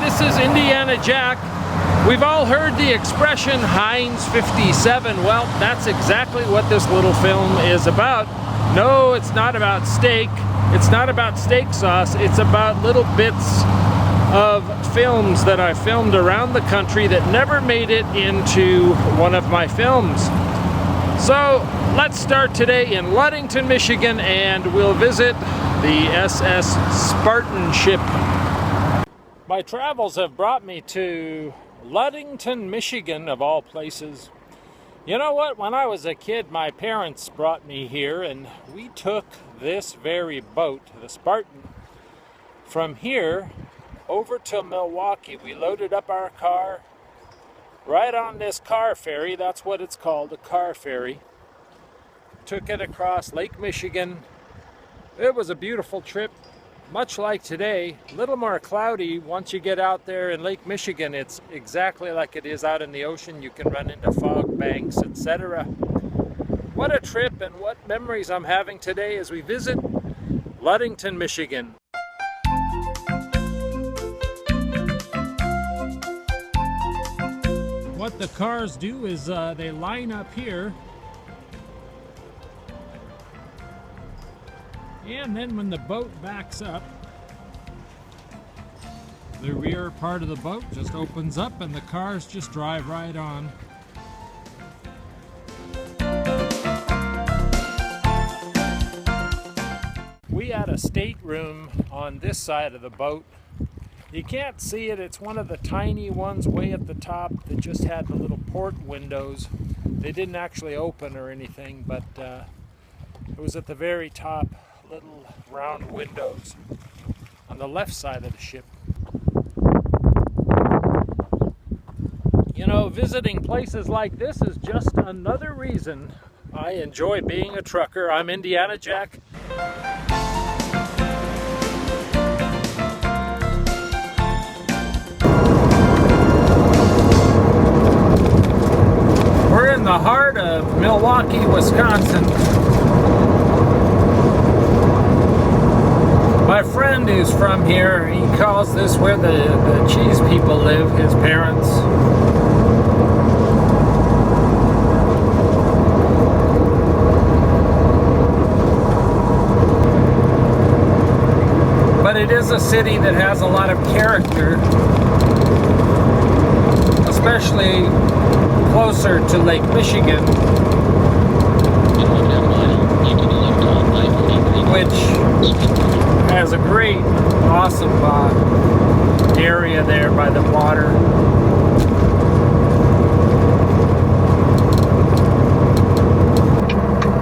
this is Indiana Jack. We've all heard the expression Heinz 57. Well, that's exactly what this little film is about. No, it's not about steak. It's not about steak sauce. It's about little bits of films that I filmed around the country that never made it into one of my films. So let's start today in Ludington, Michigan, and we'll visit the SS Spartan ship. My travels have brought me to Ludington, Michigan, of all places. You know what? When I was a kid, my parents brought me here, and we took this very boat, the Spartan, from here over to Milwaukee. We loaded up our car right on this car ferry. That's what it's called, a car ferry. Took it across Lake Michigan. It was a beautiful trip, much like today. A little more cloudy. Once you get out there in Lake Michigan, it's exactly like it is out in the ocean. You can run into fog banks, etc. What a trip and what memories I'm having today as we visit Ludington, Michigan. What the cars do is they line up here, and then when the boat backs up, the rear part of the boat just opens up and the cars just drive right on. We had a stateroom on this side of the boat. You can't see it. It's one of the tiny ones way at the top that just had the little port windows. They didn't actually open or anything, but it was at the very top, little round windows on the left side of the ship. You know, visiting places like this is just another reason I enjoy being a trucker. I'm Indiana Jack. We're in the heart of Milwaukee, Wisconsin. My friend who's from here, he calls this where the cheese people live, his parents. But it is a city that has a lot of character, especially closer to Lake Michigan, which has a great, awesome area there by the water.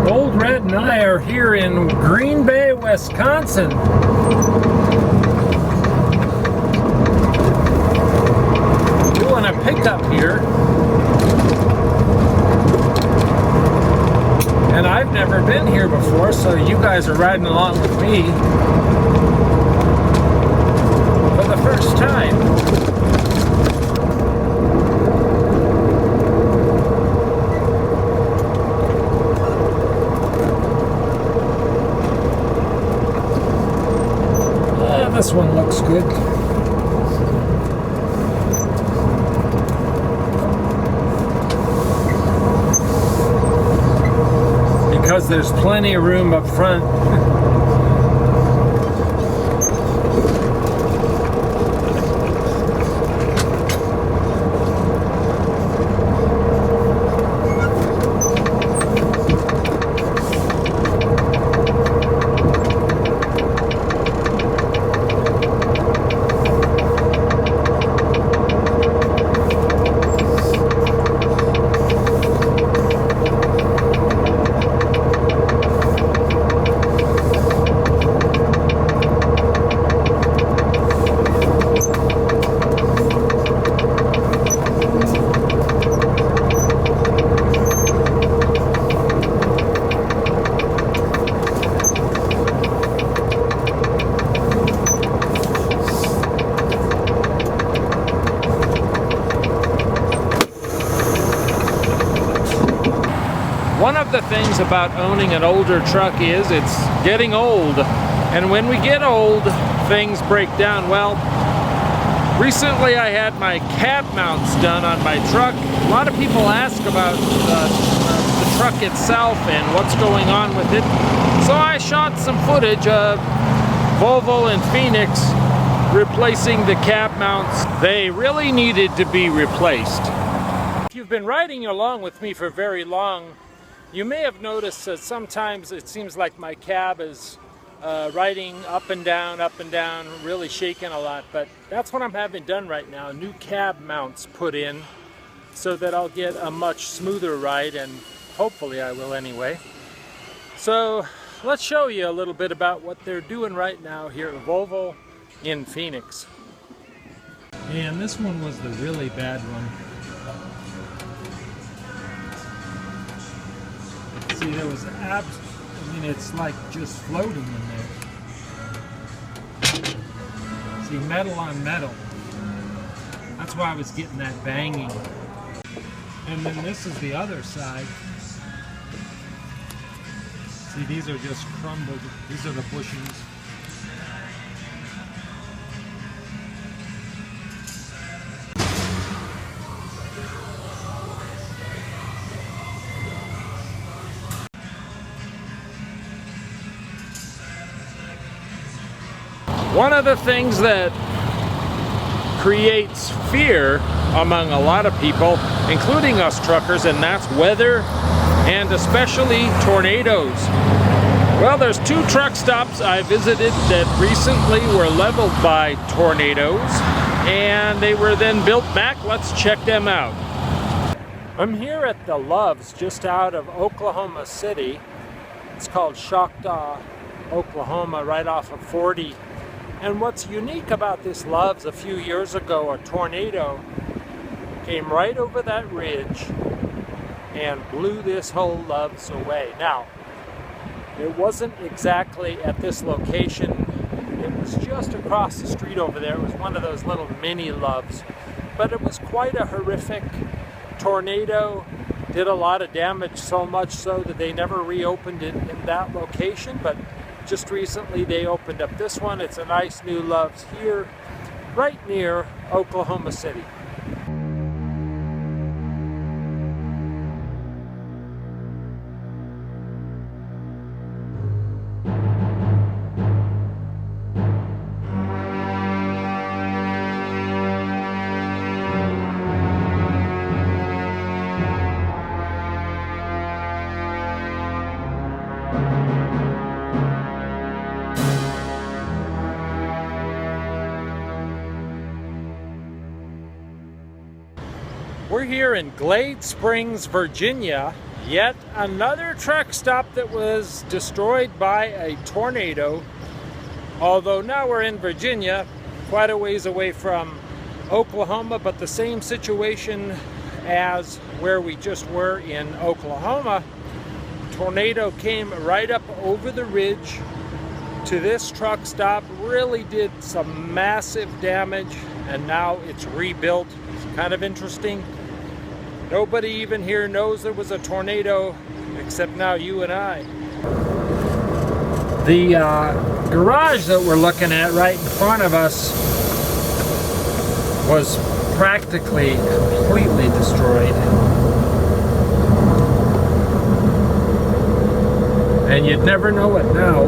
Old Red and I are here in Green Bay, Wisconsin. Doing a pickup here. And I've never been here before, so you guys are riding along with me for the first time. This one looks good. Because there's plenty of room up front. One of the things about owning an older truck is it's getting old. And when we get old, things break down. Well, Recently I had my cab mounts done on my truck. A lot of people ask about the truck itself and what's going on with it. So I shot some footage of Volvo and Phoenix replacing the cab mounts. They really needed to be replaced. If you've been riding along with me for very long, you may have noticed that sometimes it seems like my cab is riding up and down, really shaking a lot, but that's what I'm having done right now. New cab mounts put in so that I'll get a much smoother ride, and hopefully I will anyway. So let's show you a little bit about what they're doing right now here at Volvo in Phoenix. And this one was the really bad one. See, there was it's like just floating in there. See, metal on metal. That's why I was getting that banging. And then this is the other side. See, these are just crumbled. These are the bushings. One of the things that creates fear among a lot of people, including us truckers, and that's weather and especially tornadoes. Well, there's 2 truck stops I visited that recently were leveled by tornadoes, and they were then built back. Let's check them out. I'm here at the Loves just out of Oklahoma City. It's called Choctaw, Oklahoma, right off of 40. And what's unique about this Loves, a few years ago, a tornado came right over that ridge and blew this whole Loves away. Now, it wasn't exactly at this location. It was just across the street over there. It was one of those little mini Loves. But it was quite a horrific tornado. Did a lot of damage, so much so that they never reopened it in that location. But just recently they opened up this one. It's a nice new Loves here, right near Oklahoma City. We're here in Glade Springs, Virginia, yet another truck stop that was destroyed by a tornado. Although now we're in Virginia, quite a ways away from Oklahoma, but the same situation as where we just were in Oklahoma. Tornado came right up over the ridge to this truck stop, really did some massive damage, and now it's rebuilt. It's kind of interesting. Nobody even here knows there was a tornado, except now you and I. The garage that we're looking at right in front of us was practically completely destroyed. And you'd never know it now.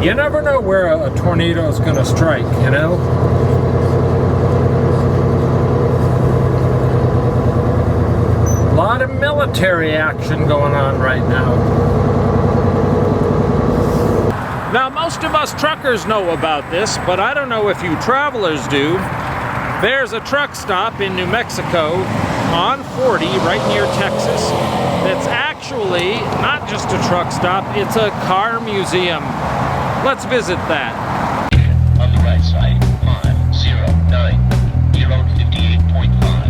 You never know where a tornado is going to strike, you know? A lot of military action going on right now. Now, most of us truckers know about this, but I don't know if you travelers do. There's a truck stop in New Mexico on 40, right near Texas, that's actually not just a truck stop, it's a car museum. Let's visit that. On the right side, 509, 58.5.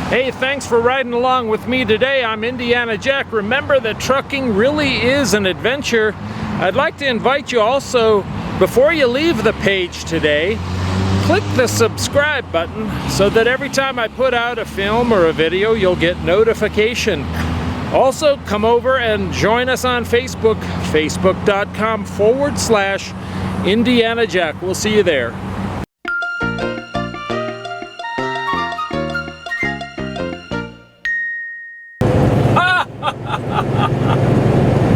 Hey, thanks for riding along with me today. I'm Indiana Jack. Remember that trucking really is an adventure. I'd like to invite you also, before you leave the page today, click the subscribe button so that every time I put out a film or a video, you'll get notification. Also, come over and join us on Facebook, facebook.com/Indiana Jack. We'll see you there.